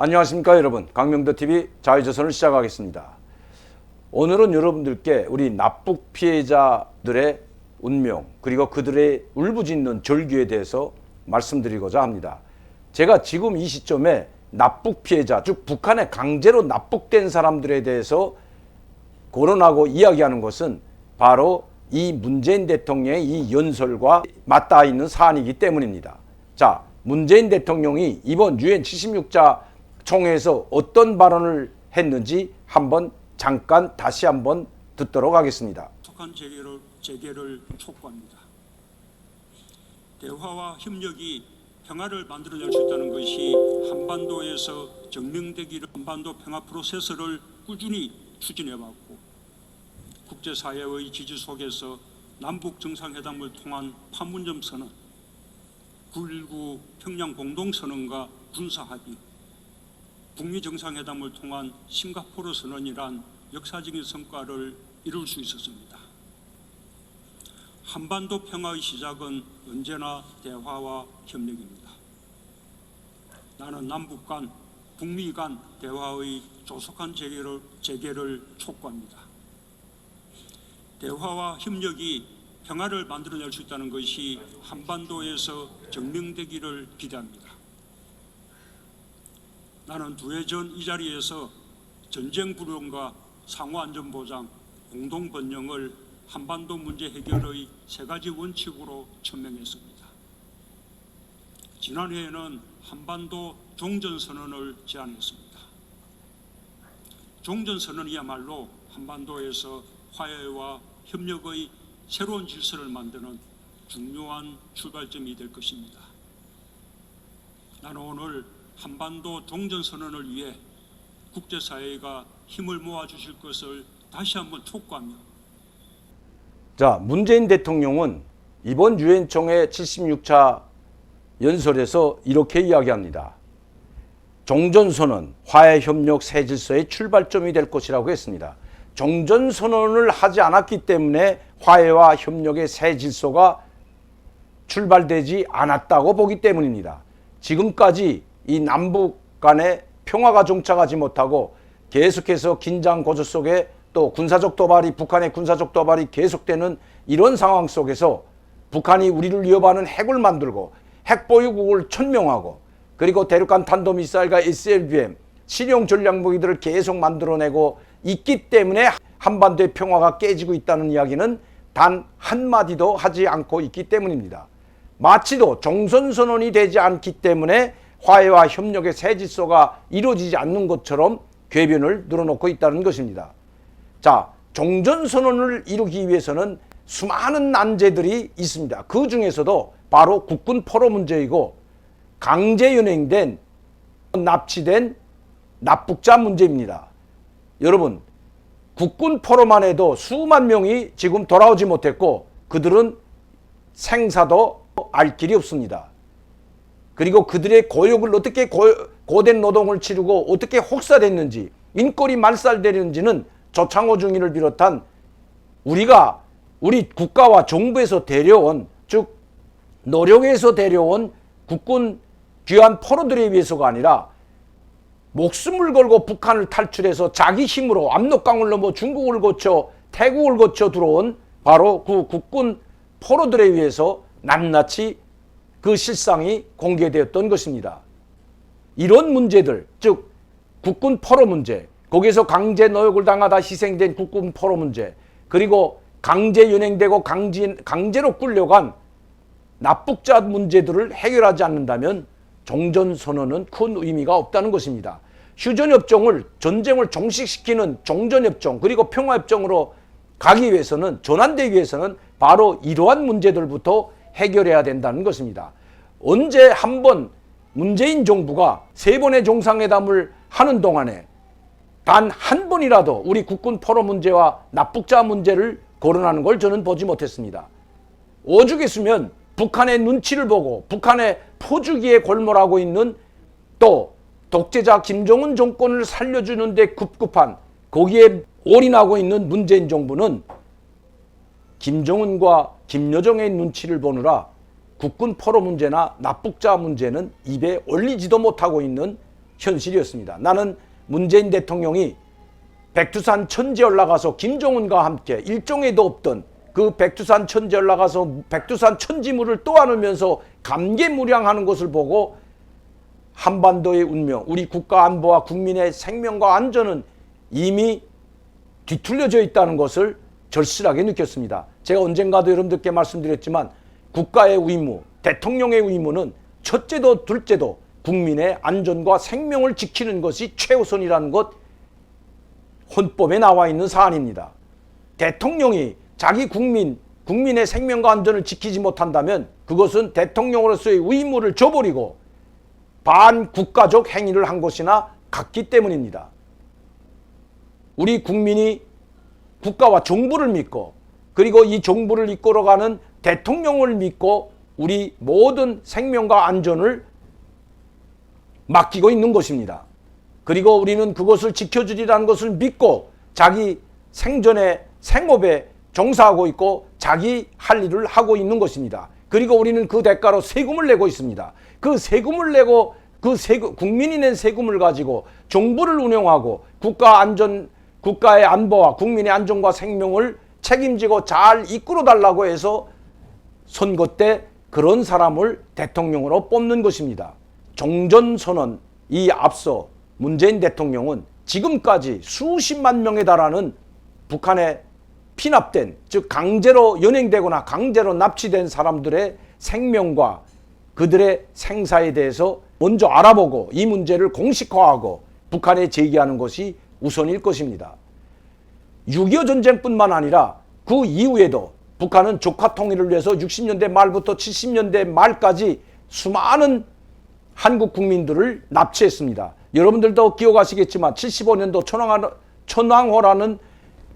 안녕하십니까 여러분, 강명도TV 자유조선을 시작하겠습니다. 오늘은 여러분들께 우리 납북 피해자들의 운명 그리고 그들의 울부짖는 절규에 대해서 말씀드리고자 합니다. 제가 지금 이 시점에 납북 피해자, 즉 북한에 강제로 납북된 사람들에 대해서 거론하고 이야기하는 것은 바로 이 문재인 대통령의 이 연설과 맞닿아 있는 사안이기 때문입니다. 자, 문재인 대통령이 이번 유엔 76자 총회에서 어떤 발언을 했는지 잠깐 다시 한번 듣도록 하겠습니다. 속한 재개를 촉구합니다. 대화와 협력이 평화를 만들어낼 수 있다는 것이 한반도에서 증명되기를 한반도 평화 프로세스를 꾸준히 추진해왔고 국제사회의 지지 속에서 남북 정상회담을 통한 판문점 선언, 9.19 평양 공동선언과 군사합의, 북미 정상회담을 통한 싱가포르 선언이란 역사적인 성과를 이룰 수 있었습니다. 한반도 평화의 시작은 언제나 대화와 협력입니다. 나는 남북 간, 북미 간 대화의 조속한 재개를 촉구합니다. 대화와 협력이 평화를 만들어낼 수 있다는 것이 한반도에서 증명되기를 기대합니다. 나는 2해 전 이 자리에서 전쟁 불응과 상호안전보장, 공동번영을 한반도 문제 해결의 3가지 원칙으로 천명했습니다. 지난해에는 한반도 종전선언을 제안했습니다. 종전선언이야말로 한반도에서 화해와 협력의 새로운 질서를 만드는 중요한 출발점이 될 것입니다. 나는 오늘 한반도 종전선언을 위해 국제사회가 힘을 모아주실 것을 다시 한번 촉구하며, 자, 문재인 대통령은 이번 유엔 총회 76차 연설에서 이렇게 이야기합니다. 종전선언, 화해협력 새 질서의 출발점이 될 것이라고 했습니다. 종전선언을 하지 않았기 때문에 화해와 협력의 새 질서가 출발되지 않았다고 보기 때문입니다. 지금까지 이 남북 간의 평화가 정착하지 못하고 계속해서 긴장 고조 속에 또 북한의 군사적 도발이 계속되는 이런 상황 속에서 북한이 우리를 위협하는 핵을 만들고 핵보유국을 천명하고 그리고 대륙간 탄도미사일과 SLBM, 실용 전략무기들을 계속 만들어내고 있기 때문에 한반도의 평화가 깨지고 있다는 이야기는 단 한마디도 하지 않고 있기 때문입니다. 마치도 종전선언이 되지 않기 때문에 화해와 협력의 새 질서가 이루어지지 않는 것처럼 궤변을 늘어놓고 있다는 것입니다. 자, 종전선언을 이루기 위해서는 수많은 난제들이 있습니다. 그 중에서도 바로 국군 포로 문제이고 강제 연행된 납치된 납북자 문제입니다. 여러분, 국군 포로만 해도 수만 명이 지금 돌아오지 못했고 그들은 생사도 알 길이 없습니다. 그리고 그들의 고역을 어떻게 고된 노동을 치르고 어떻게 혹사됐는지, 인권이 말살되는지는 조창호 중위를 비롯한 우리 국가와 정부에서 데려온, 즉 노력에서 데려온 국군 귀한 포로들에 의해서가 아니라 목숨을 걸고 북한을 탈출해서 자기 힘으로 압록강을 넘어 중국을 거쳐 태국을 거쳐 들어온 바로 그 국군 포로들에 의해서 낱낱이 그 실상이 공개되었던 것입니다. 이런 문제들, 즉 국군 포로 문제, 거기에서 강제 노역을 당하다 희생된 국군 포로 문제, 그리고 강제 연행되고 강제로 끌려간 납북자 문제들을 해결하지 않는다면 종전선언은 큰 의미가 없다는 것입니다. 휴전협정을, 전쟁을 종식시키는 종전협정 그리고 평화협정으로 가기 위해서는, 전환되기 위해서는 바로 이러한 문제들부터 해결해야 된다는 것입니다. 언제 한번 문재인 정부가 3번의 정상회담을 하는 동안에 단 한 번이라도 우리 국군 포로 문제와 납북자 문제를 거론하는 걸 저는 보지 못했습니다. 오죽했으면 북한의 눈치를 보고 북한의 포주기에 골몰하고 있는 또 독재자 김정은 정권을 살려주는 데 급급한 거기에 올인하고 있는 문재인 정부는 김정은과 김여정의 눈치를 보느라 국군 포로 문제나 납북자 문제는 입에 올리지도 못하고 있는 현실이었습니다. 나는 문재인 대통령이 백두산 천지에 올라가서 김정은과 함께 일종에도 없던 그 백두산 천지에 올라가서 백두산 천지물을 또 안으면서 감개무량하는 것을 보고 한반도의 운명, 우리 국가 안보와 국민의 생명과 안전은 이미 뒤틀려져 있다는 것을 절실하게 느꼈습니다. 제가 언젠가도 여러분들께 말씀드렸지만 국가의 의무, 대통령의 의무는 첫째도 둘째도 국민의 안전과 생명을 지키는 것이 최우선이라는 것, 헌법에 나와 있는 사안입니다. 대통령이 자기 국민의 생명과 안전을 지키지 못한다면 그것은 대통령으로서의 의무를 저버리고 반국가적 행위를 한 것이나 같기 때문입니다. 우리 국민이 국가와 정부를 믿고 그리고 이 정부를 이끌어가는 대통령을 믿고 우리 모든 생명과 안전을 맡기고 있는 것입니다. 그리고 우리는 그것을 지켜주리라는 것을 믿고 자기 생전에 생업에 종사하고 있고 자기 할 일을 하고 있는 것입니다. 그리고 우리는 그 대가로 세금을 내고 있습니다. 그 세금을 내고 국민이 낸 세금을 가지고 정부를 운영하고 국가의 안보와 국민의 안전과 생명을 책임지고 잘 이끌어 달라고 해서 선거 때 그런 사람을 대통령으로 뽑는 것입니다. 종전선언 이 앞서 문재인 대통령은 지금까지 수십만 명에 달하는 북한에 피납된, 즉 강제로 연행되거나 강제로 납치된 사람들의 생명과 그들의 생사에 대해서 먼저 알아보고 이 문제를 공식화하고 북한에 제기하는 것이 우선일 것입니다. 6.25 전쟁뿐만 아니라 그 이후에도 북한은 조카 통일을 위해서 60년대 말부터 70년대 말까지 수많은 한국 국민들을 납치했습니다. 여러분들도 기억하시겠지만 75년도 천왕호라는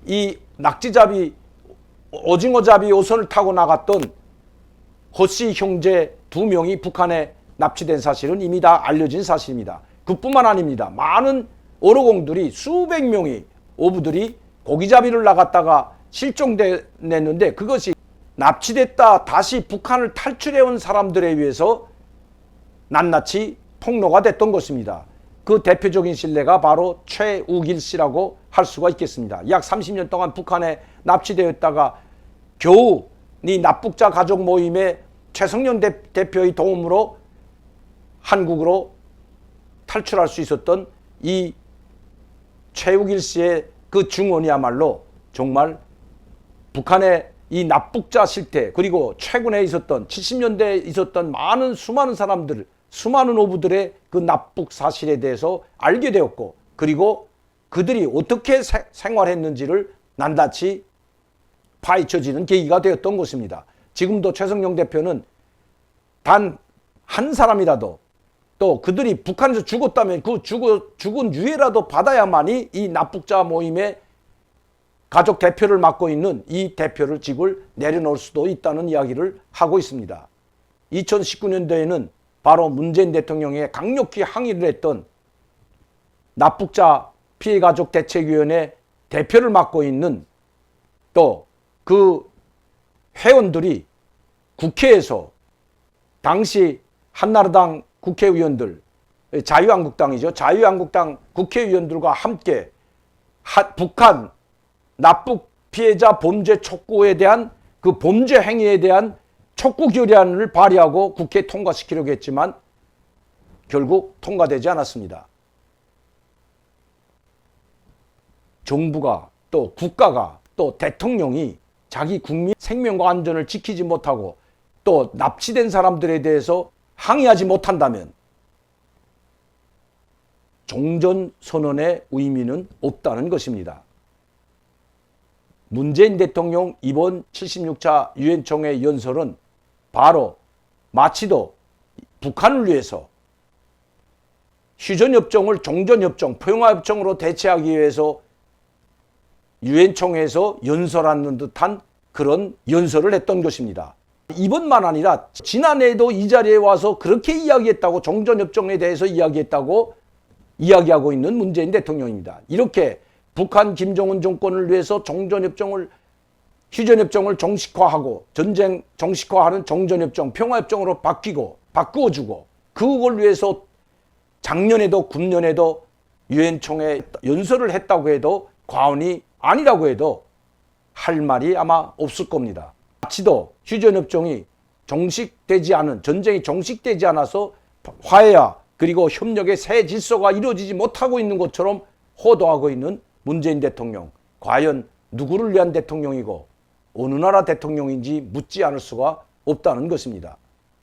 이 낙지잡이, 오징어잡이 오선을 타고 나갔던 허씨 형제 2명이 북한에 납치된 사실은 이미 다 알려진 사실입니다. 그뿐만 아닙니다. 많은 어로공들이 수백 명의 어부들이 고기잡이를 나갔다가 실종됐는데 그것이 납치됐다 다시 북한을 탈출해온 사람들에 의해서 낱낱이 폭로가 됐던 것입니다. 그 대표적인 신뢰가 바로 최우길 씨라고 할 수가 있겠습니다. 약 30년 동안 북한에 납치되었다가 겨우 이 납북자 가족 모임의 최성년 대표의 도움으로 한국으로 탈출할 수 있었던 이 최우길 씨의 그 증언이야말로 정말 북한의 이 납북자 실태 그리고 최근에 있었던 70년대에 있었던 수많은 사람들 수많은 어부들의 그 납북 사실에 대해서 알게 되었고 그리고 그들이 어떻게 생활했는지를 낱낱이 파헤쳐지는 계기가 되었던 것입니다. 지금도 최성룡 대표는 단 한 사람이라도 또 그들이 북한에서 죽었다면 그 죽은 유해라도 받아야만이 이 납북자 모임의 가족 대표를 맡고 있는 이 대표를 직을 내려놓을 수도 있다는 이야기를 하고 있습니다. 2019년도에는 바로 문재인 대통령이 강력히 항의를 했던 납북자 피해가족 대책위원회 대표를 맡고 있는 또 그 회원들이 국회에서 당시 한나라당 국회의원들, 자유한국당이죠. 자유한국당 국회의원들과 함께 북한 납북 피해자 범죄 촉구에 대한 그 범죄 행위에 대한 촉구 결의안을 발의하고 국회에 통과시키려고 했지만 결국 통과되지 않았습니다. 정부가 또 국가가 또 대통령이 자기 국민 생명과 안전을 지키지 못하고 또 납치된 사람들에 대해서 항의하지 못한다면 종전선언의 의미는 없다는 것입니다. 문재인 대통령 이번 76차 유엔총회 연설은 바로 마치도 북한을 위해서 휴전협정을 종전협정, 평화협정으로 대체하기 위해서 유엔총회에서 연설하는 듯한 그런 연설을 했던 것입니다. 이번만 아니라 지난해에도 이 자리에 와서 그렇게 이야기했다고 종전협정에 대해서 이야기했다고 이야기하고 있는 문재인 대통령입니다. 이렇게 북한 김정은 정권을 위해서 휴전협정을 정식화하고 전쟁 정식화하는 종전협정, 평화협정으로 바꾸어주고 그걸 위해서 작년에도 금년에도 유엔 총회 연설을 했다고 해도 과언이 아니라고 해도 할 말이 아마 없을 겁니다. 마치도 휴전협정이 종식되지 않은, 전쟁이 종식되지 않아서 화해와 그리고 협력의 새 질서가 이루어지지 못하고 있는 것처럼 호도하고 있는 문재인 대통령, 과연 누구를 위한 대통령이고 어느 나라 대통령인지 묻지 않을 수가 없다는 것입니다.